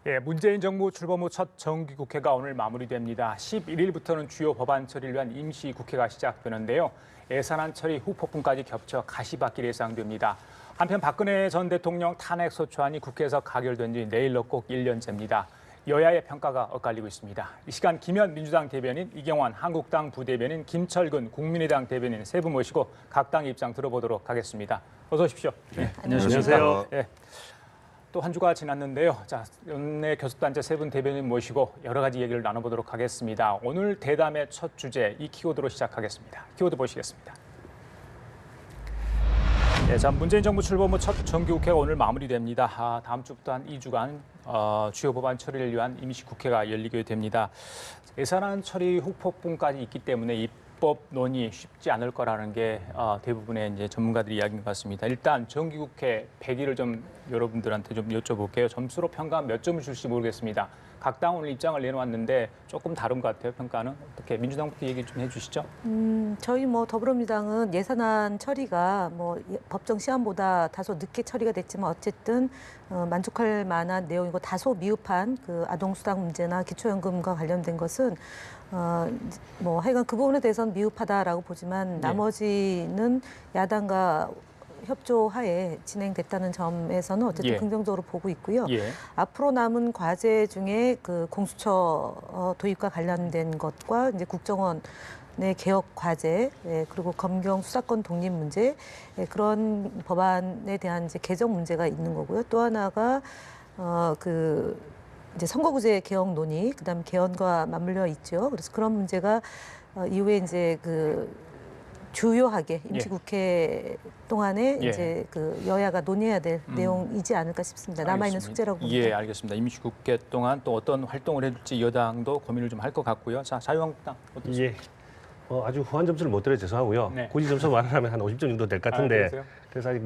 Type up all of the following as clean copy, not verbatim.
예, 문재인 정부 출범 후 첫 정기국회가 오늘 마무리됩니다. 11일부터는 주요 법안 처리를 위한 임시국회가 시작되는데요. 예산안 처리 후폭풍까지 겹쳐 가시밭길이 예상됩니다. 한편 박근혜 전 대통령 탄핵소추안이 국회에서 가결된 지 내일로 꼭 1년째입니다. 여야의 평가가 엇갈리고 있습니다. 이 시간 김현 민주당 대변인, 이경환 한국당 부대변인, 김철근 국민의당 대변인 세 분 모시고 각 당의 입장 들어보도록 하겠습니다. 어서 오십시오. 네, 안녕하세요. 네. 또 한 주가 지났는데요. 자, 연내 교섭단체 세 분 대변인 모시고 여러 가지 얘기를 나눠보도록 하겠습니다. 오늘 대담의 첫 주제, 이 키워드로 시작하겠습니다. 키워드 보시겠습니다. 네, 자, 문재인 정부 출범 후 첫 정기국회가 오늘 마무리됩니다. 다음 주부터 한 2주간 주요 법안 처리를 위한 임시국회가 열리게 됩니다. 예산안 처리 후폭풍까지 있기 때문에 입법 논의 쉽지 않을 거라는 게 대부분의 이제 전문가들의 이야기인 것 같습니다. 일단 정기국회 100일을 좀 여러분들한테 좀 여쭤볼게요. 점수로 평가 몇 점을 줄지 모르겠습니다. 각 당 오늘 입장을 내놓았는데 조금 다른 것 같아요. 평가는 어떻게 민주당부터 얘기 좀 해주시죠. 저희 더불어민주당은 예산안 처리가 법정 시한보다 다소 늦게 처리가 됐지만 어쨌든 만족할 만한 내용이고 다소 미흡한 그 아동수당 문제나 기초연금과 관련된 것은 하여간 그 부분에 대해서는 미흡하다라고 보지만 나머지는 야당과 협조하에 진행됐다는 점에서는 어쨌든 긍정적으로 보고 있고요. 앞으로 남은 과제 중에 그 공수처 도입과 관련된 것과 이제 국정원의 개혁 과제, 그리고 검경 수사권 독립 문제, 그런 법안에 대한 이제 개정 문제가 있는 거고요. 또 하나가 이제 선거구제 개혁 논의, 그다음에 개헌과 맞물려 있죠. 그래서 그런 문제가 이후에 이제 주요하게 임시국회 동안에 이제 여야가 논의해야 될 내용이지 않을까 싶습니다. 남아있는 숙제라고 봅니다. 예, 알겠습니다. 임시국회 동안 또 어떤 활동을 해줄지 여당도 고민을 좀 할 것 같고요. 자, 자유한국당 어떻습니까? 아주 후한 점수를 못 드려 죄송하고요. 굳이 점수 말하면 한 50점 정도 될 것 같은데 그래서 아직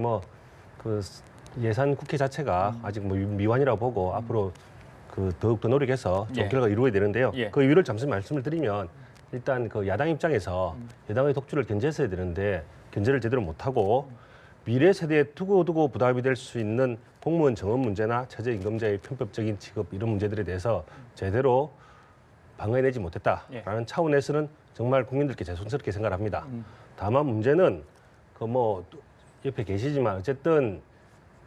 예산 국회 자체가 아직 미완이라고 보고 앞으로 더욱더 노력해서 좋은 결과가 이루어야 되는데요. 그 이유를 잠시 말씀을 드리면 일단 야당 입장에서 여당의 독주를 견제했어야 되는데 견제를 제대로 못하고 미래 세대에 두고두고 부담이 될 수 있는 공무원 정원 문제나 최저임금제의 편법적인 취급 이런 문제들에 대해서 제대로 방어해내지 못했다라는 차원에서는 정말 국민들께 죄송스럽게 생각합니다. 다만 문제는 옆에 계시지만 어쨌든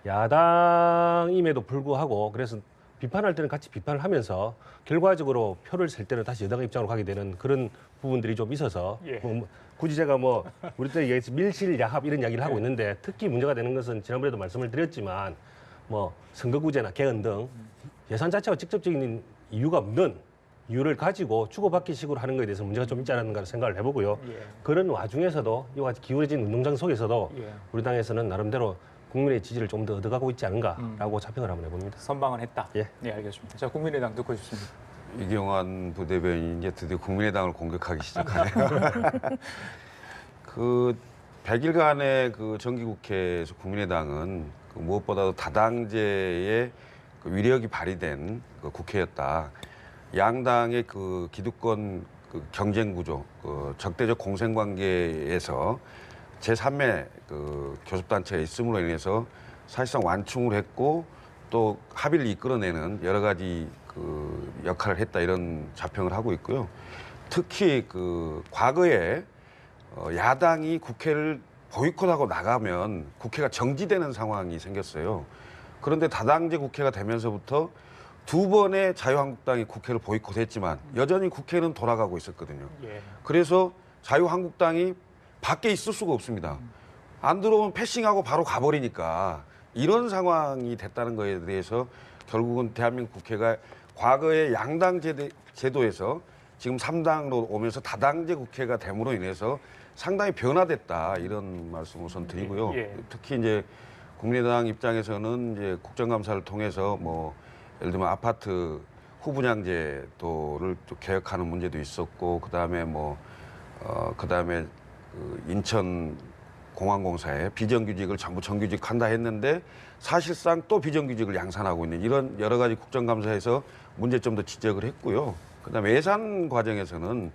야당임에도 불구하고 그래서 비판할 때는 같이 비판을 하면서 결과적으로 표를 셀 때는 다시 여당의 입장으로 가게 되는 그런 부분들이 좀 있어서 굳이 제가 우리 때 얘기해서 밀실야합 이런 이야기를 하고 있는데 특히 문제가 되는 것은 지난번에도 말씀을 드렸지만 선거구제나 개헌 등 예산 자체가 직접적인 이유가 없는 이유를 가지고 주고받기 식으로 하는 것에 대해서 문제가 좀 있지 않았는가 생각을 해보고요. 그런 와중에서도 이와 같이 기울어진 운동장 속에서도 우리 당에서는 나름대로 국민의 지지를 좀 더 얻어가고 있지 않은가라고 자평을 한번 해봅니다. 선방은 했다. 네, 알겠습니다. 자, 국민의당 듣고 싶습니다. 이경환 부대변인이 이제 드디어 국민의당을 공격하기 시작하네요. 100일간의 정기국회에서 국민의당은 무엇보다도 다당제의 위력이 발휘된 국회였다. 양당의 기득권 경쟁 구조, 적대적 공생 관계에서 제3의 교섭단체가 있음으로 인해서 사실상 완충을 했고 또 합의를 이끌어내는 여러 가지 역할을 했다 이런 자평을 하고 있고요. 특히 과거에 야당이 국회를 보이콧하고 나가면 국회가 정지되는 상황이 생겼어요. 그런데 다당제 국회가 되면서부터 두 번의 자유한국당이 국회를 보이콧했지만 여전히 국회는 돌아가고 있었거든요. 그래서 자유한국당이 밖에 있을 수가 없습니다. 안 들어오면 패싱하고 바로 가버리니까 이런 상황이 됐다는 거에 대해서 결국은 대한민국 국회가 과거의 양당 제도에서 지금 3당으로 오면서 다당제 국회가 됨으로 인해서 상당히 변화됐다 이런 말씀 우선 드리고요. 특히 이제 국민의당 입장에서는 이제 국정감사를 통해서 예를 들면 아파트 후분양제도를 또 개혁하는 문제도 있었고 그다음에 인천공항공사에 비정규직을 전부 정규직한다 했는데 사실상 또 비정규직을 양산하고 있는 이런 여러 가지 국정감사에서 문제점도 지적을 했고요. 그다음에 예산 과정에서는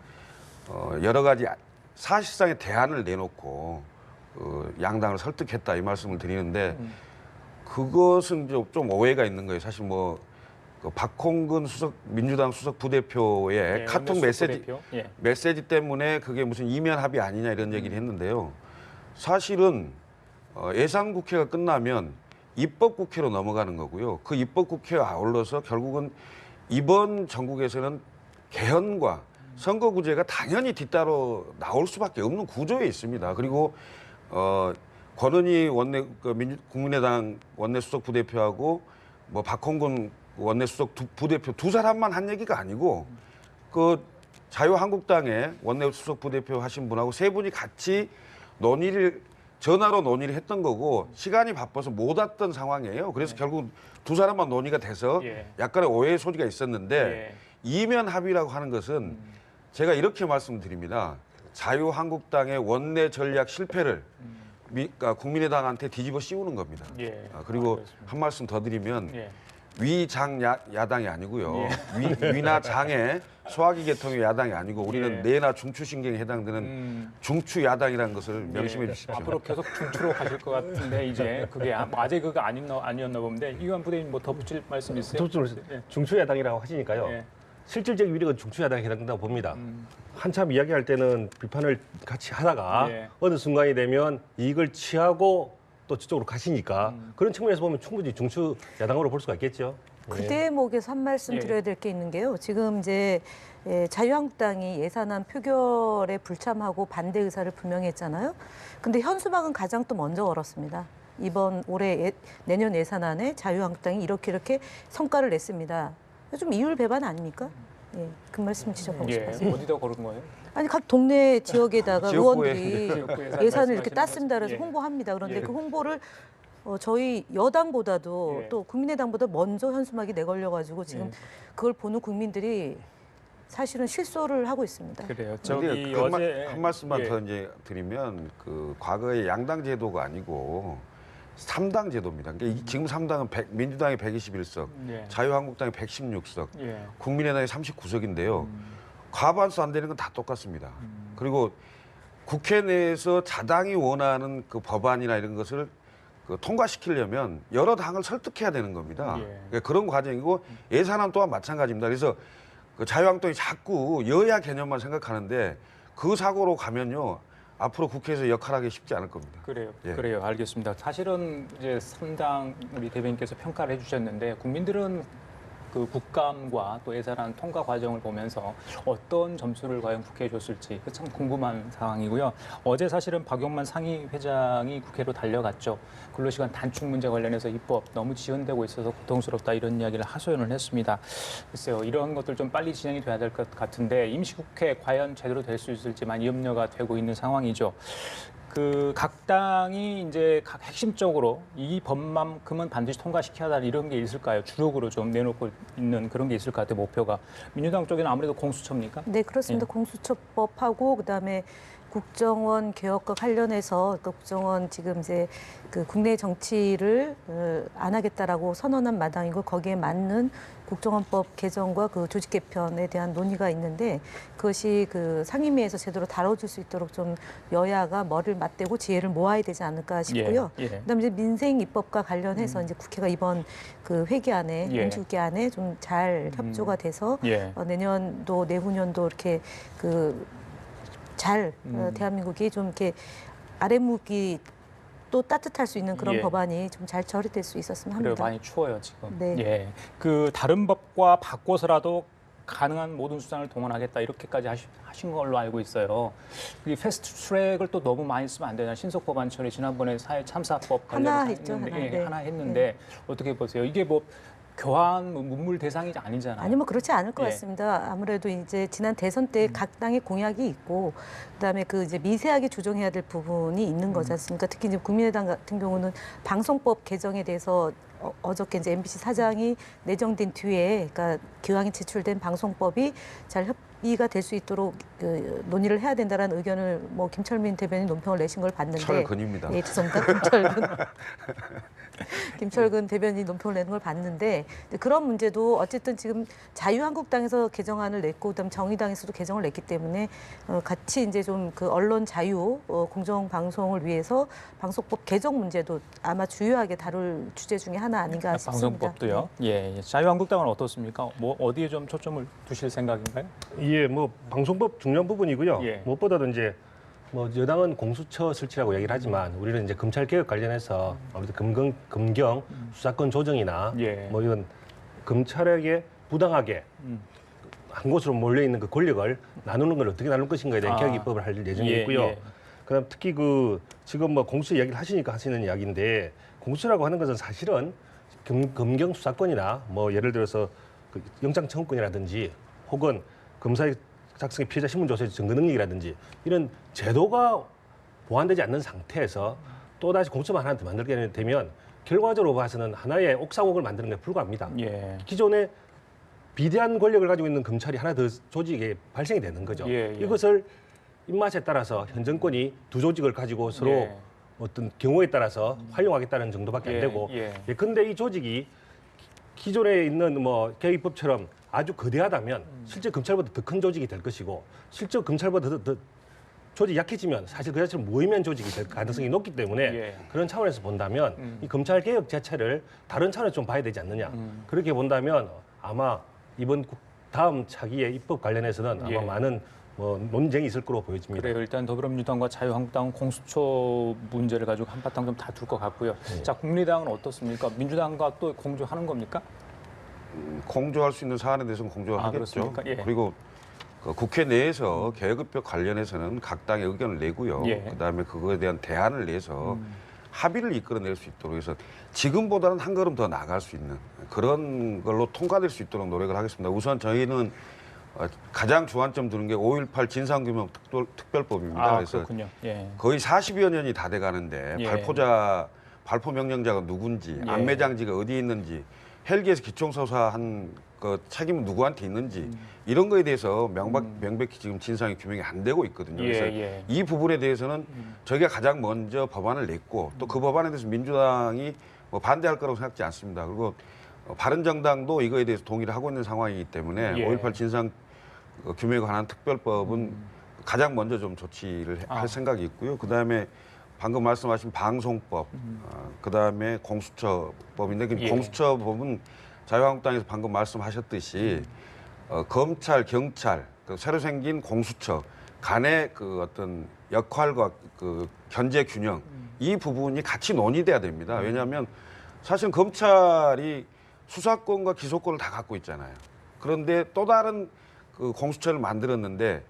여러 가지 사실상의 대안을 내놓고 양당을 설득했다 이 말씀을 드리는데 그것은 좀 오해가 있는 거예요. 사실 그 박홍근 민주당 수석 부대표의 카톡 메시지 때문에 그게 무슨 이면 합의 아니냐 이런 얘기를 했는데요. 사실은 예산국회가 끝나면 입법국회로 넘어가는 거고요. 그 입법국회와 아울러서 결국은 이번 정국에서는 개헌과 선거구제가 당연히 뒤따로 나올 수밖에 없는 구조에 있습니다. 그리고 권은희 국민의당 원내수석 부대표하고 뭐 박홍근 원내수석 부대표 두 사람만 한 얘기가 아니고 그 자유한국당의 원내수석 부대표 하신 분하고 세 분이 같이 전화로 논의를 했던 거고 시간이 바빠서 못 왔던 상황이에요. 그래서 결국 두 사람만 논의가 돼서 약간의 오해의 소지가 있었는데 이면 합의라고 하는 것은 제가 이렇게 말씀드립니다. 자유한국당의 원내 전략 실패를 국민의당한테 뒤집어 씌우는 겁니다. 그리고 한 말씀 더 드리면 위장 야당이 아니고요. 위나 장의 소화기 계통의 야당이 아니고 우리는 뇌나 중추신경에 해당되는 중추 야당이라는 것을 명심해 주십시오. 앞으로 계속 중추로 가실 것 같은데 이제 그게 아직 그거 아니었나 보는데 이완 부대님 뭐 덧붙일 말씀 있어요? 중추 야당이라고 하시니까요. 실질적 위력은 중추 야당에 해당된다고 봅니다. 한참 이야기할 때는 비판을 같이 하다가 어느 순간이 되면 이익을 취하고 또 저쪽으로 가시니까 그런 측면에서 보면 충분히 중추 야당으로 볼 수가 있겠죠. 그 대목에서 한 말씀 드려야 될 게 있는 게요. 지금 이제 자유한국당이 예산안 표결에 불참하고 반대 의사를 분명히 했잖아요. 근데 현수막은 가장 또 먼저 걸었습니다. 이번 올해 내년 예산안에 자유한국당이 이렇게 성과를 냈습니다. 좀 이율 배반 아닙니까? 그 말씀 지적하고 싶었어요. 어디다 걸은 거예요? 아니, 각 동네 지역에다가 의원들이 지역구에 예산을 이렇게 땄습니다. 그래서 홍보합니다. 그런데 그 홍보를 저희 여당보다도 또 국민의당보다 먼저 현수막이 내걸려가지고 지금 그걸 보는 국민들이 사실은 실소를 하고 있습니다. 그래요. 저기 어제 한 말씀만 더 이제 드리면 그 과거의 양당 제도가 아니고 3당 제도입니다. 그러니까 지금 3당은 민주당이 121석, 자유한국당이 116석, 국민의당이 39석인데요. 과반수 안 되는 건 다 똑같습니다. 그리고 국회 내에서 자당이 원하는 그 법안이나 이런 것을 통과시키려면 여러 당을 설득해야 되는 겁니다. 그러니까 그런 과정이고 예산안 또한 마찬가지입니다. 그래서 그 자유한국당이 자꾸 여야 개념만 생각하는데 그 사고로 가면요. 앞으로 국회에서 역할하기 쉽지 않을 겁니다. 그래요. 알겠습니다. 사실은 이제 3당 우리 대변인께서 평가를 해주셨는데 국민들은 그 국감과 또 예산안 통과 과정을 보면서 어떤 점수를 과연 국회에 줬을지 참 궁금한 상황이고요. 어제 사실은 박용만 상임회장이 국회로 달려갔죠. 근로시간 단축 문제 관련해서 입법 너무 지연되고 있어서 고통스럽다 이런 이야기를 하소연을 했습니다. 글쎄요. 이런 것들 좀 빨리 진행이 돼야 될 것 같은데 임시국회 과연 제대로 될 수 있을지만 염려가 되고 있는 상황이죠. 그 각 당이 이제 각 핵심적으로 이 법만큼은 반드시 통과시켜야 한다 이런 게 있을까요? 주력으로 좀 내놓고 있는 그런 게 있을 것 같아요. 목표가. 민주당 쪽에는 아무래도 공수처입니까? 네, 그렇습니다. 공수처법하고 그다음에 국정원 개혁과 관련해서 국정원 지금 이제 그 국내 정치를 안 하겠다라고 선언한 마당이고 거기에 맞는 국정원법 개정과 그 조직 개편에 대한 논의가 있는데 그것이 그 상임위에서 제대로 다뤄질 수 있도록 좀 여야가 머리를 맞대고 지혜를 모아야 되지 않을까 싶고요. 그다음에 이제 민생 입법과 관련해서 이제 국회가 이번 그 회기 안에 임시국회 안에 좀 잘 협조가 돼서 내년도 내후년도 이렇게 그 잘 대한민국이 좀 이렇게 아랫목이 또 따뜻할 수 있는 그런 법안이 좀 잘 처리될 수 있었으면 합니다. 그래요. 많이 추워요 지금. 그 다른 법과 바꿔서라도 가능한 모든 수단을 동원하겠다 이렇게까지 하신 걸로 알고 있어요. 이 패스트 트랙을 또 너무 많이 쓰면 안 되나? 신속 법안 처리 지난번에 사회 참사법 하나 했죠. 하나 했는데 어떻게 보세요? 이게 뭐 교환 문물 대상이 아니잖아요. 아니 뭐 그렇지 않을 것 같습니다. 아무래도 이제 지난 대선 때 각 당의 공약이 있고 그다음에 그 이제 미세하게 조정해야 될 부분이 있는 거지 않습니까? 특히 이제 국민의당 같은 경우는 방송법 개정에 대해서 어저께 이제 MBC 사장이 내정된 뒤에 그러니까 기왕에 제출된 방송법이 잘 협의가 될 수 있도록 그 논의를 해야 된다라는 의견을 뭐 김철민 대변인 논평을 내신 걸 봤는데 철근입니다. 예, 죄송합니다. 김철근 김철근 대변인 논평을 내는 걸 봤는데 그런 문제도 어쨌든 지금 자유한국당에서 개정안을 냈고 그다음 정의당에서도 개정을 냈기 때문에 같이 이제 좀 그 언론 자유 공정 방송을 위해서 방송법 개정 문제도 아마 주요하게 다룰 주제 중에 하나 아닌가 싶습니다. 방송법도요. 예, 예. 자유한국당은 어떻습니까? 뭐 어디에 좀 초점을 두실 생각인가요? 예, 뭐 방송법 중요한 부분이고요. 예. 무엇보다도 이제 뭐 여당은 공수처 설치라고 얘기를 하지만 우리는 이제 검찰 개혁 관련해서 아무래도 검경 수사권 조정이나 예. 뭐 이런 검찰에게 부당하게 한 곳으로 몰려 있는 그 권력을 나누는 걸 어떻게 나눌 것인가에 대한 개혁 입법을 할 예정이고요. 예. 그다음 특히 그 지금 뭐 공수처 이야기를 하시니까 하시는 이야기인데 공수처라고 하는 것은 사실은 검경 수사권이나 뭐 예를 들어서 그 영장 청구권이라든지 혹은 검사의 작성의 피해자 신문 조사의 증거 능력이라든지 이런 제도가 보완되지 않는 상태에서 또 다시 공수처만 하나 더 만들게 되면 결과적으로 봐서는 하나의 옥상옥을 만드는 게 불가합니다. 예. 기존에 비대한 권력을 가지고 있는 검찰이 하나 더 조직에 발생이 되는 거죠. 예, 예. 이것을 입맛에 따라서 현 정권이 두 조직을 가지고 서로 예. 어떤 경우에 따라서 활용하겠다는 정도밖에 안 예, 되고 예. 근데 이 조직이 기존에 있는 뭐 개입법처럼 아주 거대하다면 실제 검찰보다 더 큰 조직이 될 것이고 실제 검찰보다 더 조직이 약해지면 사실 그 자체로 무의미한 조직이 될 가능성이 높기 때문에 예. 그런 차원에서 본다면 이 검찰 개혁 자체를 다른 차원에서 좀 봐야 되지 않느냐. 그렇게 본다면 아마 이번 다음 차기의 입법 관련해서는 아마 예. 많은 뭐 논쟁이 있을 거로 보여집니다. 그래요. 일단 더불어민주당과 자유한국당은 공수처 문제를 가지고 한바탕 좀 다툴 것 같고요. 자, 국민의당은 어떻습니까? 민주당과 또 공조하는 겁니까? 공조할 수 있는 사안에 대해서는 공조를 아, 하겠죠. 그렇습니까? 예. 그리고 그 국회 내에서 개혁입법 관련해서는 각 당의 의견을 내고요. 예. 그다음에 그거에 대한 대안을 내서 합의를 이끌어낼 수 있도록 해서 지금보다는 한 걸음 더 나아갈 수 있는 그런 걸로 통과될 수 있도록 노력을 하겠습니다. 우선 저희는 가장 주안점 두는 게 5.18 진상규명 특별법입니다. 아, 그래서 그렇군요. 예. 거의 40여 년이 다 돼가는데 예. 발포 명령자가 누군지, 예. 안매장지가 어디에 있는지, 헬기에서 기총소사한 그 책임은 누구한테 있는지 이런 거에 대해서 명백히 지금 진상이 규명이 안 되고 있거든요. 예, 그래서 예. 이 부분에 대해서는 저희가 가장 먼저 법안을 냈고 또 그 법안에 대해서 민주당이 뭐 반대할 거라고 생각지 않습니다. 그리고 바른정당도 이거에 대해서 동의를 하고 있는 상황이기 때문에 예. 5.18 진상 규명에 관한 특별법은 가장 먼저 좀 조치를 할 생각이 있고요. 그다음에 방금 말씀하신 방송법, 그다음에 공수처법인데 그 예. 공수처법은 자유한국당에서 방금 말씀하셨듯이 검찰, 경찰, 그 새로 생긴 공수처 간의 그 어떤 역할과 그 견제 균형 이 부분이 같이 논의돼야 됩니다. 왜냐하면 사실 검찰이 수사권과 기소권을 다 갖고 있잖아요. 그런데 또 다른 그 공수처를 만들었는데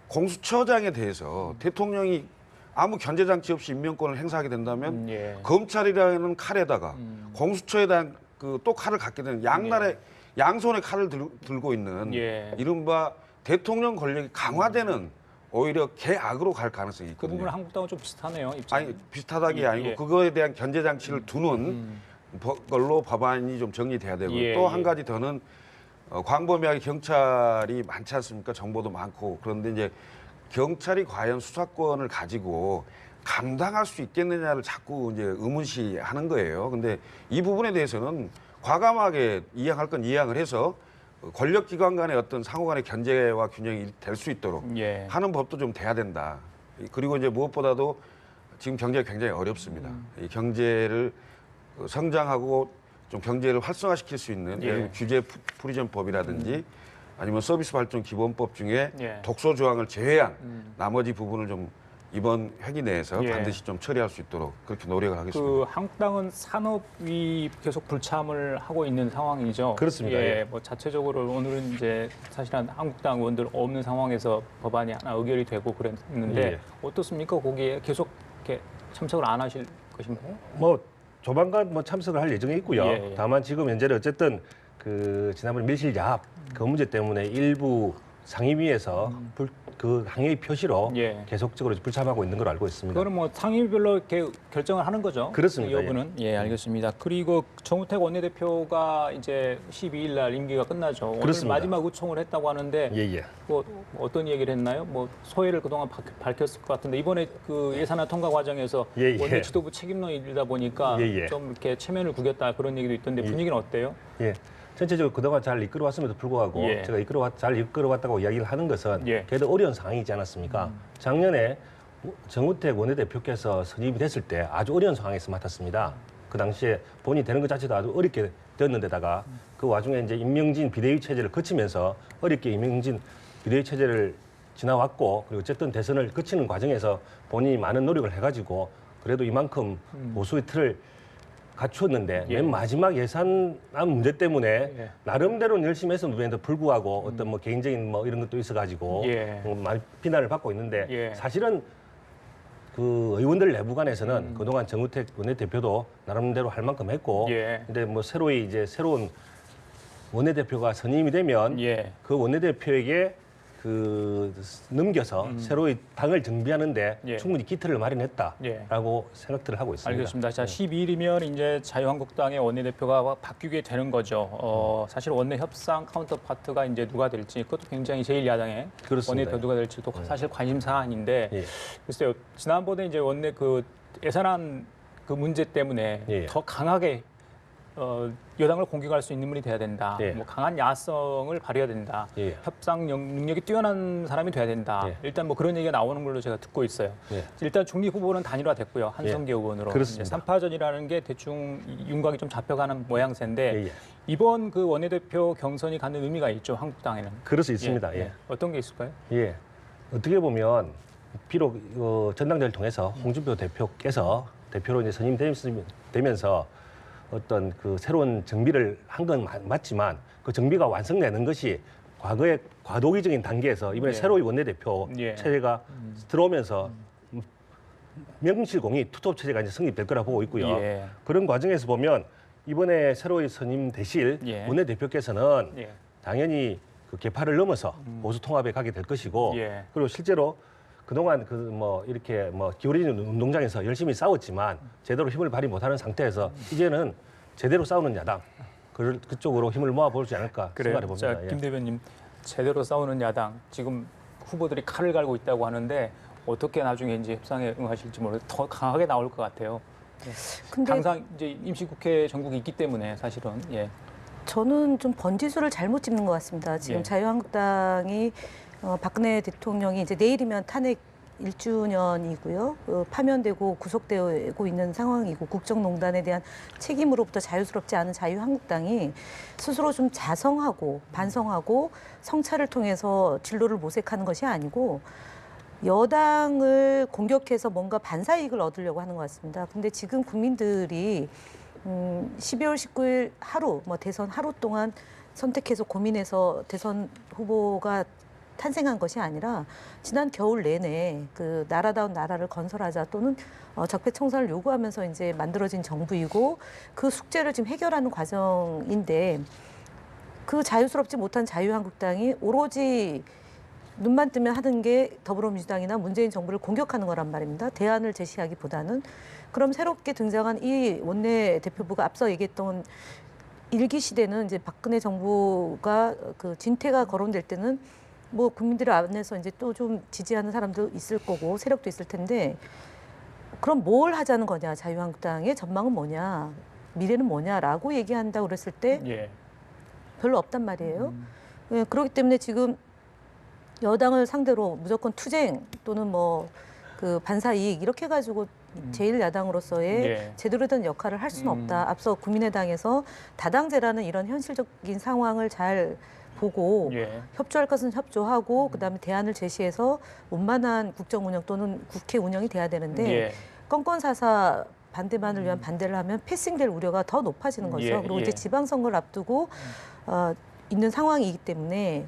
공수처장에 대해서 대통령이 아무 견제 장치 없이 임명권을 행사하게 된다면 예. 검찰이라는 칼에다가 공수처에 대한 그 또 칼을 갖게 되는 양날의 양손에 칼을 들고 있는 예. 이른바 대통령 권력이 강화되는 오히려 개악으로 갈 가능성이 그 있거든요. 부분은 한국당은 좀 비슷하네요. 입장이. 아니 비슷하다는 게 아니고 예. 그거에 대한 견제 장치를 두는 걸로 법안이 좀 정리돼야 되고 예, 또 한 예. 가지 더는 광범위하게 경찰이 많지 않습니까? 정보도 많고 그런데 이제 경찰이 과연 수사권을 가지고 감당할 수 있겠느냐를 자꾸 이제 의문시하는 거예요. 근데 이 부분에 대해서는 과감하게 이양할 건 이양을 해서 권력기관 간의 어떤 상호간의 견제와 균형이 될 수 있도록 예. 하는 법도 좀 돼야 된다. 그리고 이제 무엇보다도 지금 경제가 굉장히 어렵습니다. 이 경제를 성장하고 좀 경제를 활성화시킬 수 있는 예. 예를 들면 규제 프리즘법이라든지 아니면 서비스 발전 기본법 중에 예. 독소 조항을 제외한 나머지 부분을 좀 이번 회기 내에서 예. 반드시 좀 처리할 수 있도록 그렇게 노력을 하겠습니다. 그 한국당은 산업위 계속 불참을 하고 있는 상황이죠. 그렇습니다. 예, 예. 뭐 자체적으로 오늘은 이제 사실은 한국당 의원들 없는 상황에서 법안이 하나 의결이 되고 그랬는데 예. 어떻습니까? 거기에 계속 이렇게 참석을 안 하실 것인가요? 뭐 조만간 뭐 참석을 할 예정에 있고요. 예, 예. 다만 지금 현재는 어쨌든 그 지난번 밀실 야합 그 문제 때문에 일부 상임위에서 그 항의 표시로 예. 계속적으로 불참하고 있는 걸로 알고 있습니다. 그거는 뭐 상임위별로 이렇게 결정을 하는 거죠. 그렇습니다. 이 여부는 알겠습니다. 그리고 정우택 원내대표가 이제 12일 날 임기가 끝나죠. 그렇습니다. 오늘 마지막 의총을 했다고 하는데 예. 뭐 어떤 얘기를 했나요? 뭐 소회를 그동안 밝혔을 것 같은데 이번에 그 예산안 통과 과정에서 예. 원내 지도부 책임론이다 보니까 예. 좀 이렇게 체면을 구겼다 그런 얘기도 있던데 분위기는 어때요? 예. 전체적으로 그동안 잘 이끌어왔음에도 불구하고 예. 제가 잘 이끌어왔다고 이야기를 하는 것은 예. 그래도 어려운 상황이지 않았습니까? 작년에 정우택 원내대표께서 선임이 됐을 때 아주 어려운 상황에서 맡았습니다. 그 당시에 본인이 되는 것 자체도 아주 어렵게 되었는데다가 그 와중에 이제 임명진 비대위 체제를 거치면서 어렵게 임명진 비대위 체제를 지나왔고 그리고 어쨌든 대선을 거치는 과정에서 본인이 많은 노력을 해가지고 그래도 이만큼 보수의 틀을 갖추었는데 예. 맨 마지막 예산안 문제 때문에 예. 나름대로는 열심히 했었는데도 불구하고 어떤 뭐 개인적인 뭐 이런 것도 있어가지고 예. 많이 비난을 받고 있는데 예. 사실은 그 의원들 내부 간에서는 그동안 정우택 원내대표도 나름대로 할 만큼 했고 예. 근데 뭐 새로운 원내대표가 선임이 되면 예. 그 원내대표에게 그 넘겨서 새로이 당을 정비하는데 예. 충분히 기틀을 마련했다라고 생각들을 하고 있습니다. 알겠습니다. 자, 12일이면 이제 자유한국당의 원내대표가 바뀌게 되는 거죠. 사실 원내 협상 카운터파트가 이제 누가 될지 그것도 굉장히 제1야당의 그렇습니다. 원내대표 누가 될지도 사실 관심 사안인데 예. 글쎄요. 지난번에 이제 원내 그 예산안 그 문제 때문에 예. 더 강하게 여당을 공격할 수 있는 분이 돼야 된다. 예. 뭐 강한 야성을 발휘해야 된다. 예. 협상 능력이 뛰어난 사람이 돼야 된다. 예. 일단 뭐 그런 얘기가 나오는 걸로 제가 듣고 있어요. 예. 일단 중립 후보는 단일화됐고요. 한성계 의원으로. 그렇습니다. 3파전이라는 게 대충 윤곽이 좀 잡혀가는 모양새인데 예. 이번 그 원내대표 경선이 갖는 의미가 있죠. 한국당에는. 그럴 수 있습니다. 예. 어떤 게 있을까요? 예. 어떻게 보면 비록 전당대회를 통해서 홍준표 대표께서 대표로 이제 선임되면서 어떤 그 새로운 정비를 한 건 맞지만 그 정비가 완성되는 것이 과거의 과도기적인 단계에서 이번에 예. 새로운 원내대표 예. 체제가 들어오면서 명실공히 투톱 체제가 이제 성립될 거라 보고 있고요. 예. 그런 과정에서 보면 이번에 새로이 선임되실 예. 원내대표께서는 예. 당연히 그 계파를 넘어서 보수 통합에 가게 될 것이고 예. 그리고 실제로 그동안 그 뭐 이렇게 뭐 기울어진 운동장에서 열심히 싸웠지만 제대로 힘을 발휘 못하는 상태에서 이제는 제대로 싸우는 야당 그쪽으로 힘을 모아보지 않을까 생각해 봅니다. 자, 예. 김 대변인 제대로 싸우는 야당 지금 후보들이 칼을 갈고 있다고 하는데 어떻게 나중에 이제 협상에 응하실지 모르겠어요. 더 강하게 나올 것 같아요. 근데 항상 이제 임시국회 전국이 있기 때문에 사실은 저는 좀 번지수를 잘못 짚는 것 같습니다. 지금 예. 자유한국당이 박근혜 대통령이 이제 내일이면 탄핵 1주년이고요. 파면되고 구속되고 있는 상황이고 국정농단에 대한 책임으로부터 자유스럽지 않은 자유한국당이 스스로 좀 자성하고 반성하고 성찰을 통해서 진로를 모색하는 것이 아니고 여당을 공격해서 뭔가 반사이익을 얻으려고 하는 것 같습니다. 근데 지금 국민들이 12월 19일 하루, 뭐 대선 하루 동안 선택해서 고민해서 대선 후보가 탄생한 것이 아니라 지난 겨울 내내 그 나라다운 나라를 건설하자 또는 적폐청산을 요구하면서 이제 만들어진 정부이고 그 숙제를 지금 해결하는 과정인데 그 자유스럽지 못한 자유한국당이 오로지 눈만 뜨면 하는 게 더불어민주당이나 문재인 정부를 공격하는 거란 말입니다. 대안을 제시하기보다는. 그럼 새롭게 등장한 이 원내대표부가 앞서 얘기했던 일기 시대는 이제 박근혜 정부가 그 진퇴가 거론될 때는 뭐 국민들 안에서 이제 또 좀 지지하는 사람도 있을 거고 세력도 있을 텐데 그럼 뭘 하자는 거냐 자유한국당의 전망은 뭐냐 미래는 뭐냐라고 얘기한다고 그랬을 때 별로 없단 말이에요. 예, 그렇기 때문에 지금 여당을 상대로 무조건 투쟁 또는 뭐 그 반사 이익 이렇게 해가지고 제1야당으로서의 제대로 된 역할을 할 수는 없다. 앞서 국민의당에서 다당제라는 이런 현실적인 상황을 잘 보고 협조할 것은 협조하고 그다음에 대안을 제시해서 원만한 국정 운영 또는 국회 운영이 돼야 되는데 건건사사 반대만을 위한 반대를 하면 패싱될 우려가 더 높아지는 거죠. 그리고 이제 지방선거를 앞두고 있는 상황이기 때문에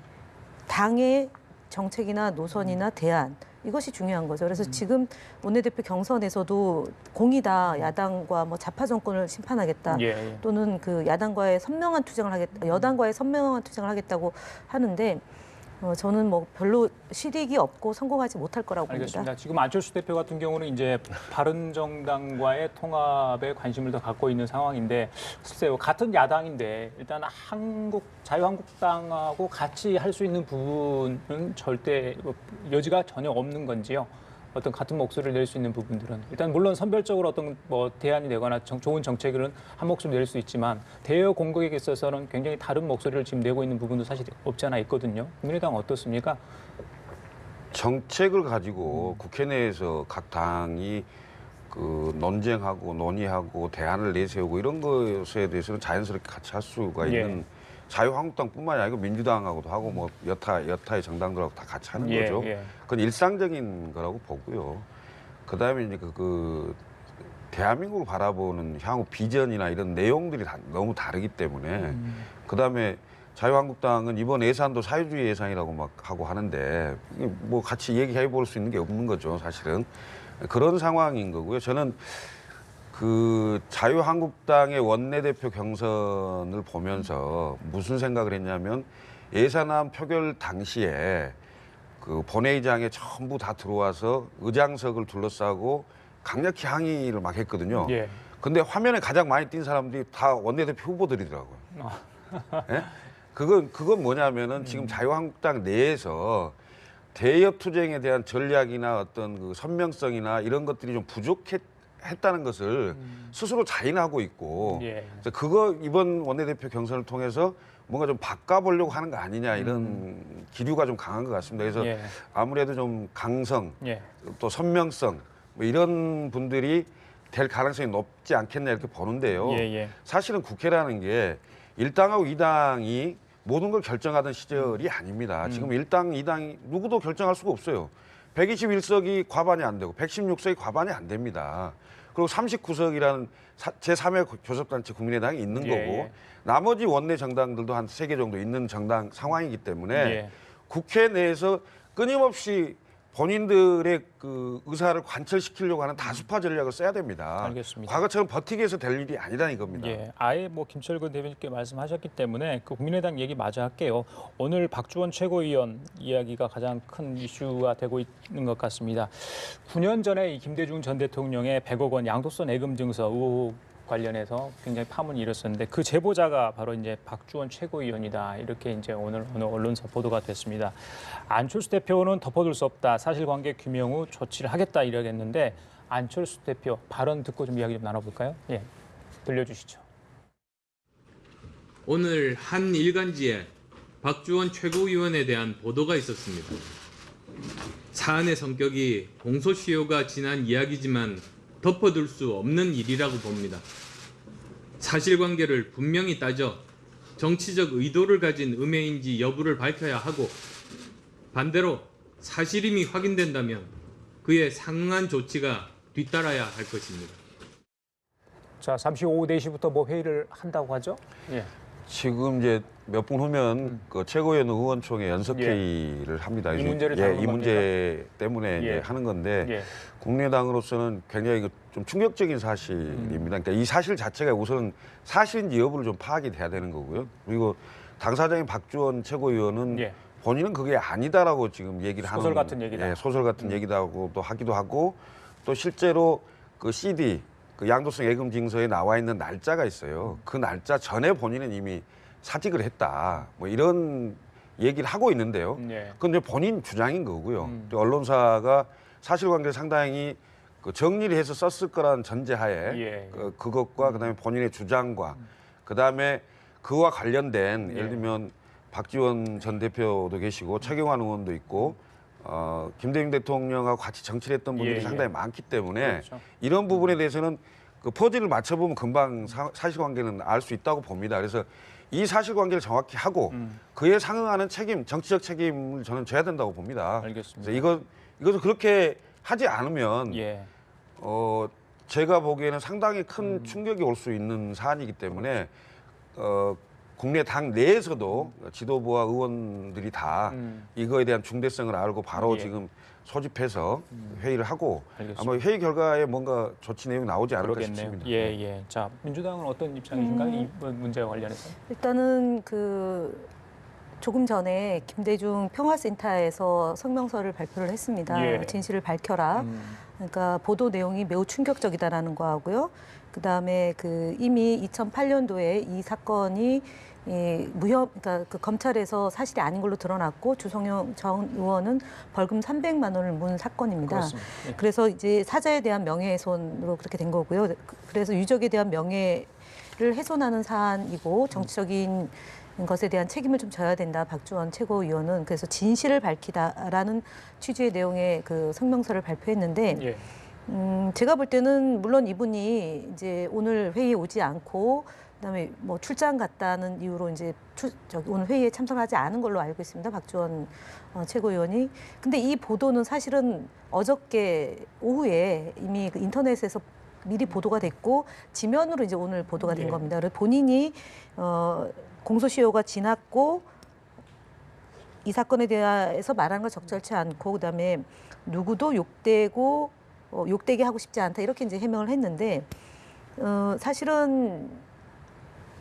당의 정책이나 노선이나 대안 이것이 중요한 거죠. 그래서 지금 원내대표 경선에서도 공이다 야당과 뭐 좌파 정권을 심판하겠다 또는 그 야당과의 선명한 투쟁을 하겠다, 여당과의 선명한 투쟁을 하겠다고 하는데 저는 뭐 별로 실익이 없고 성공하지 못할 거라고 봅니다. 알겠습니다. 지금 안철수 대표 같은 경우는 이제 바른정당과의 통합에 관심을 더 갖고 있는 상황인데 글쎄요, 같은 야당인데 일단 자유한국당하고 같이 할 수 있는 부분은 절대 여지가 전혀 없는 건지요? 어떤 같은 목소리를 낼 수 있는 부분들은 일단 물론 선별적으로 어떤 뭐 대안이 되거나 좋은 정책은 한 목소리 낼 수 있지만 대여 공격에 있어서는 굉장히 다른 목소리를 지금 내고 있는 부분도 사실 없지 않아 있거든요. 국민의당은 어떻습니까? 정책을 가지고 국회 내에서 각 당이 그 논쟁하고 논의하고 대안을 내세우고 이런 것에 대해서는 자연스럽게 같이 할 수가 있는 자유한국당뿐만이 아니고 민주당하고도 하고 뭐 여타의 정당들하고 다 같이 하는 거죠. 그건 일상적인 거라고 보고요. 그다음에 이제 그 대한민국을 바라보는 향후 비전이나 이런 내용들이 너무 다르기 때문에 그다음에 자유한국당은 이번 예산도 사회주의 예산이라고 막 하고 하는데 이게 뭐 같이 얘기해 볼 수 있는 게 없는 거죠, 사실은. 그런 상황인 거고요. 저는 그 자유한국당의 원내대표 경선을 보면서 무슨 생각을 했냐면 예산안 표결 당시에 그 본회의장에 전부 다 들어와서 의장석을 둘러싸고 강력히 항의를 막 했거든요. 근데 화면에 가장 많이 띈 사람들이 다 원내대표 후보들이더라고요. 예? 그건 뭐냐면은 지금 자유한국당 내에서 대여 투쟁에 대한 전략이나 어떤 그 선명성이나 이런 것들이 좀 부족했다는 것을 스스로 자인하고 있고 그래서 그거 이번 원내대표 경선을 통해서 뭔가 좀 바꿔보려고 하는 거 아니냐 이런 기류가 좀 강한 것 같습니다. 그래서 아무래도 좀 강성 또 선명성 뭐 이런 분들이 될 가능성이 높지 않겠냐 이렇게 보는데요. 사실은 국회라는 게 1당하고 2당이 모든 걸 결정하던 시절이 아닙니다. 지금 1당, 2당이 누구도 결정할 수가 없어요. 121석이 과반이 안 되고 116석이 과반이 안 됩니다. 그리고 39석이라는 제3의 교섭단체 국민의당이 있는 거고 나머지 원내 정당들도 한 3개 정도 있는 정당 상황이기 때문에 국회 내에서 끊임없이 본인들의 그 의사를 관철시키려고 하는 다수파 전략을 써야 됩니다. 알겠습니다. 과거처럼 버티기 위해서 될 일이 아니라는 겁니다. 아예 뭐 김철근 대변인께 말씀하셨기 때문에 그 국민의당 얘기 마저 할게요. 오늘 박주원 최고위원 이야기가 가장 큰 이슈가 되고 있는 것 같습니다. 9년 전에 이 김대중 전 대통령의 100억 원 양도세 내금 증서 의혹 관련해서 굉장히 파문이 일었었는데 그 제보자가 바로 이제 박주원 최고위원이다 이렇게 이제 오늘 어느 언론사 보도가 됐습니다. 안철수 대표는 덮어둘 수 없다. 사실관계 규명 후 조치를 하겠다 이러겠는데 안철수 대표 발언 듣고 좀 이야기 좀 나눠볼까요? 들려주시죠. 오늘 한 일간지에 박주원 최고위원에 대한 보도가 있었습니다. 사안의 성격이 공소시효가 지난 이야기지만 덮어둘 수 없는 일이라고 봅니다. 사실관계를 분명히 따져 정치적 의도를 가진 음해인지 여부를 밝혀야 하고 반대로 사실임이 확인된다면 그에 상응한 조치가 뒤따라야 할 것입니다. 자, 잠시 오후 4시부터 뭐 회의를 한다고 하죠? 지금 이제 몇 분 후면 그 최고위원 의원총회 연석회의를 합니다. 이 문제를 이 문제 때문에 이제 하는 건데 국민의당으로서는 굉장히 좀 충격적인 사실입니다. 그러니까 이 사실 자체가 우선 사실인지 여부를 좀 파악이 돼야 되는 거고요. 그리고 당사장인 박주원 최고위원은 본인은 그게 아니다라고 지금 얘기를 하는 소설 같은 얘기다. 소설 같은 얘기다고 또 하기도 하고 또 실제로 그 CD 그 양도세 예금 징서에 나와 있는 날짜가 있어요. 그 날짜 전에 본인은 이미 사직을 했다. 뭐 이런 얘기를 하고 있는데요. 그건 이제 본인 주장인 거고요. 또 언론사가 사실관계를 상당히 그 정리를 해서 썼을 거라는 전제하에 그것과 그다음에 본인의 주장과 그다음에 그와 관련된 예를 들면 박지원 전 대표도 계시고 최경환 의원도 있고 김대중 대통령하고 같이 정치를 했던 분들이 상당히 많기 때문에 이런 부분에 대해서는 그 퍼즐을 맞춰보면 금방 사실관계는 알 수 있다고 봅니다. 그래서 이 사실관계를 정확히 하고 그에 상응하는 책임, 정치적 책임을 저는 져야 된다고 봅니다. 알겠습니다. 그래서 이것을 그렇게 하지 않으면 제가 보기에는 상당히 큰 충격이 올 수 있는 사안이기 때문에 국내 당 내에서도 지도부와 의원들이 다 이거에 대한 중대성을 알고 바로 지금 소집해서 회의를 하고 아마 회의 결과에 뭔가 조치 내용이 나오지 않을까 싶습니다. 자, 민주당은 어떤 입장이신가요? 이 문제와 관련해서? 일단은 그 조금 전에 김대중 평화센터에서 성명서를 발표를 했습니다. 예. 진실을 밝혀라. 그러니까 보도 내용이 매우 충격적이다라는 거하고요. 그다음에 그 이미 2008년도에 이 사건이 그러니까 그 검찰에서 사실이 아닌 걸로 드러났고 주성영 전 의원은 벌금 300만 원을 문 사건입니다. 그렇습니다. 예. 그래서 이제 사자에 대한 명예훼손으로 그렇게 된 거고요. 그래서 유족에 대한 명예를 훼손하는 사안이고 정치적인 것에 대한 책임을 좀 져야 된다. 박주원 최고위원은 그래서 진실을 밝히다라는 취지의 내용의 그 성명서를 발표했는데 예. 제가 볼 때는 물론 이분이 이제 오늘 회의에 오지 않고 그다음에 뭐 출장 갔다는 이유로 이제 오늘 회의에 참석하지 않은 걸로 알고 있습니다. 박주원 최고위원이. 근데 이 보도는 사실은 어저께 오후에 이미 그 인터넷에서 미리 보도가 됐고 지면으로 이제 오늘 보도가 된 예. 겁니다. 그래서 본인이 공소시효가 지났고 이 사건에 대해서 말하는 건 적절치 않고 그다음에 누구도 욕되게 하고 싶지 않다 이렇게 이제 해명을 했는데 사실은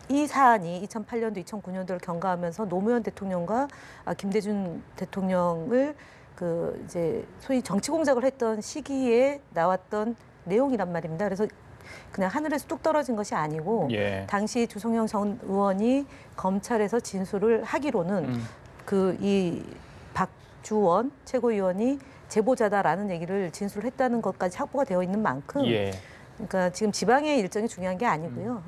이 사안이 2008년도, 2009년도를 경과하면서 노무현 대통령과 김대중 대통령을 그 이제 소위 정치 공작을 했던 시기에 나왔던 내용이란 말입니다. 그래서 그냥 하늘에서 뚝 떨어진 것이 아니고 예. 당시 주성영 전 의원이 검찰에서 진술을 하기로는 그 이 박주원 최고위원이 제보자다라는 얘기를 진술했다는 것까지 확보가 되어 있는 만큼 예. 그러니까 지금 지방의 일정이 중요한 게 아니고요.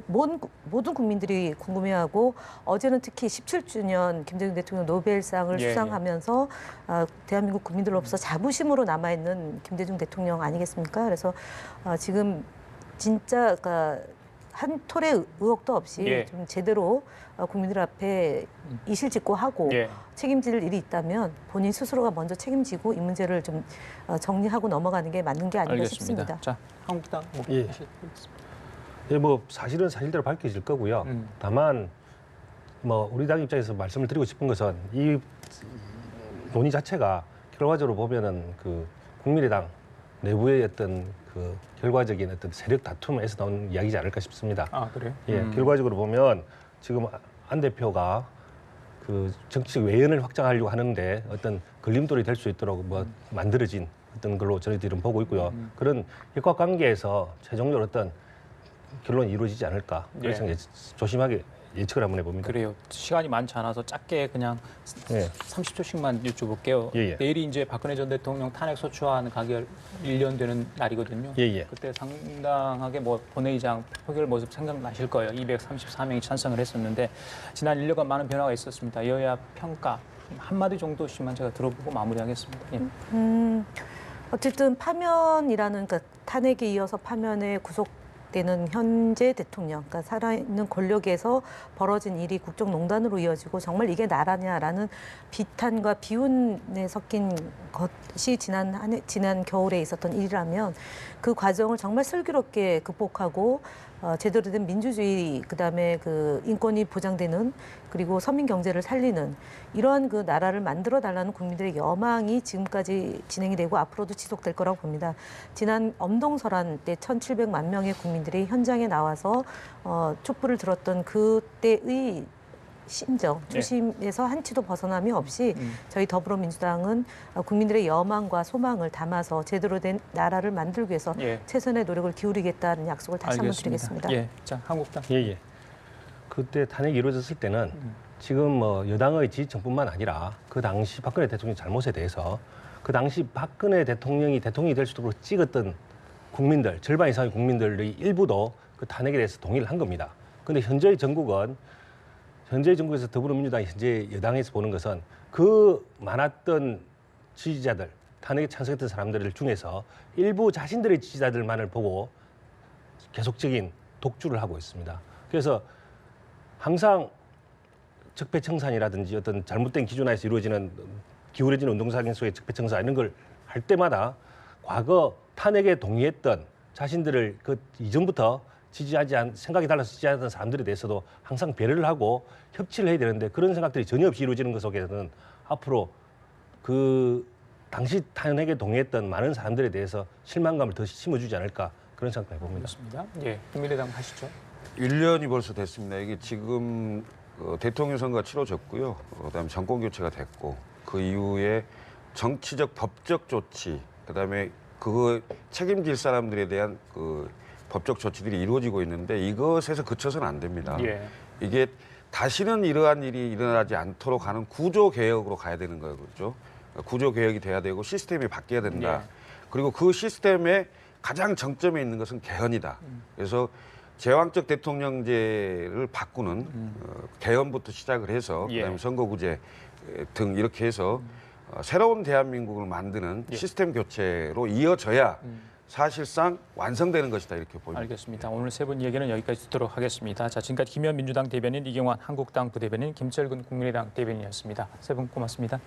모든 국민들이 궁금해하고 어제는 특히 17주년 김대중 대통령 노벨상을 예, 수상하면서 대한민국 국민들로서 자부심으로 남아있는 김대중 대통령 아니겠습니까? 그래서 지금 진짜 그러니까 한 톨의 의혹도 없이 예. 좀 제대로 국민들 앞에 이실직고하고 예. 책임질 일이 있다면 본인 스스로가 먼저 책임지고 이 문제를 좀 정리하고 넘어가는 게 맞는 게 아닌가 알겠습니다. 싶습니다. 자, 한국당 예. 예, 뭐 사실은 사실대로 밝혀질 거고요. 다만 뭐 우리 당 입장에서 말씀을 드리고 싶은 것은 이 논의 자체가 결과적으로 보면은 그 국민의당 내부의 어떤 그 결과적인 어떤 세력 다툼에서 나온 이야기지 않을까 싶습니다. 아, 그래요? 예, 결과적으로 보면 지금 안 대표가 그 정치적 외연을 확장하려고 하는데 어떤 걸림돌이 될 수 있도록 뭐 만들어진 어떤 걸로 저희들은 보고 있고요. 그런 역학 관계에서 최종적으로 어떤 결론이 이루어지지 않을까. 그래서 예. 조심하게 예측을 한번 해봅니다. 그래요. 시간이 많지 않아서 짧게 그냥 예. 30초씩만 여쭤볼게요. 예, 예. 내일이 이제 박근혜 전 대통령 탄핵 소추안 가결 1년 되는 날이거든요. 예, 예. 그때 상당하게 뭐 본회의장 표결 모습 생각나실 거예요. 234명이 찬성을 했었는데 지난 1년간 많은 변화가 있었습니다. 여야 평가 한마디 정도씩만 제가 들어보고 마무리하겠습니다. 예. 어쨌든 파면이라는 그러니까 탄핵에 이어서 파면에 구속되는 현재 대통령, 그러니까 살아있는 권력에서 벌어진 일이 국정농단으로 이어지고 정말 이게 나라냐라는 비탄과 비운에 섞인 것이 지난 겨울에 있었던 일이라면 그 과정을 정말 슬기롭게 극복하고 제대로 된 민주주의, 그다음에 그 인권이 보장되는 그리고 서민 경제를 살리는 이러한 그 나라를 만들어 달라는 국민들의 여망이 지금까지 진행이 되고 앞으로도 지속될 거라고 봅니다. 지난 엄동설한 때 1,700만 명의 국민들이 현장에 나와서 촛불을 들었던 그때의 심정, 초심에서 한치도 벗어남이 없이 저희 더불어민주당은 국민들의 여망과 소망을 담아서 제대로 된 나라를 만들기 위해서 예. 최선의 노력을 기울이겠다는 약속을 다시 한번 드리겠습니다. 예, 자 한국당. 예, 예. 그때 탄핵이 이루어졌을 때는 지금 뭐 여당의 지지층뿐만 아니라 그 당시 박근혜 대통령 잘못에 대해서 그 당시 박근혜 대통령이 대통령이 될 수 있도록 찍었던 국민들, 절반 이상의 국민들의 일부도 그 탄핵에 대해서 동의를 한 겁니다. 그런데 현재의 정국에서 더불어민주당이 현재 여당에서 보는 것은 그 많았던 지지자들, 탄핵에 찬성했던 사람들 중에서 일부 자신들의 지지자들만을 보고 계속적인 독주를 하고 있습니다. 그래서 항상 적폐청산이라든지 어떤 잘못된 기준하에서 이루어지는 기울어지는 운동사경 속의 적폐청산 이런 걸 할 때마다 과거 탄핵에 동의했던 자신들을 그 이전부터 생각이 달라서 지지하던 사람들에 대해서도 항상 배려를 하고 협치를 해야 되는데 그런 생각들이 전혀 없이 이루어지는 것 속에서는 앞으로 그 당시 탄핵에 동의했던 많은 사람들에 대해서 실망감을 더 심어주지 않을까 그런 생각을 해봅니다. 그렇습니다. 예, 국민의당 하시죠. 1년이 벌써 됐습니다. 이게 지금 대통령 선거가 치러졌고요. 그다음에 정권 교체가 됐고 그 이후에 정치적 법적 조치, 그다음에 그거 책임질 사람들에 대한 그 법적 조치들이 이루어지고 있는데 이것에서 그쳐서는 안 됩니다. 예. 이게 다시는 이러한 일이 일어나지 않도록 하는 구조 개혁으로 가야 되는 거예요, 그렇죠? 구조 개혁이 돼야 되고 시스템이 바뀌어야 된다. 예. 그리고 그 시스템의 가장 정점에 있는 것은 개헌이다. 그래서 제왕적 대통령제를 바꾸는 개헌부터 시작을 해서 예. 그다음에 선거구제 등 이렇게 해서 새로운 대한민국을 만드는 예. 시스템 교체로 이어져야 사실상 완성되는 것이다 이렇게 보입니다. 알겠습니다. 오늘 세 분 얘기는 여기까지 듣도록 하겠습니다. 자, 지금까지 김현 민주당 대변인, 이경환 한국당 부대변인, 김철근 국민의당 대변인이었습니다. 세 분 고맙습니다.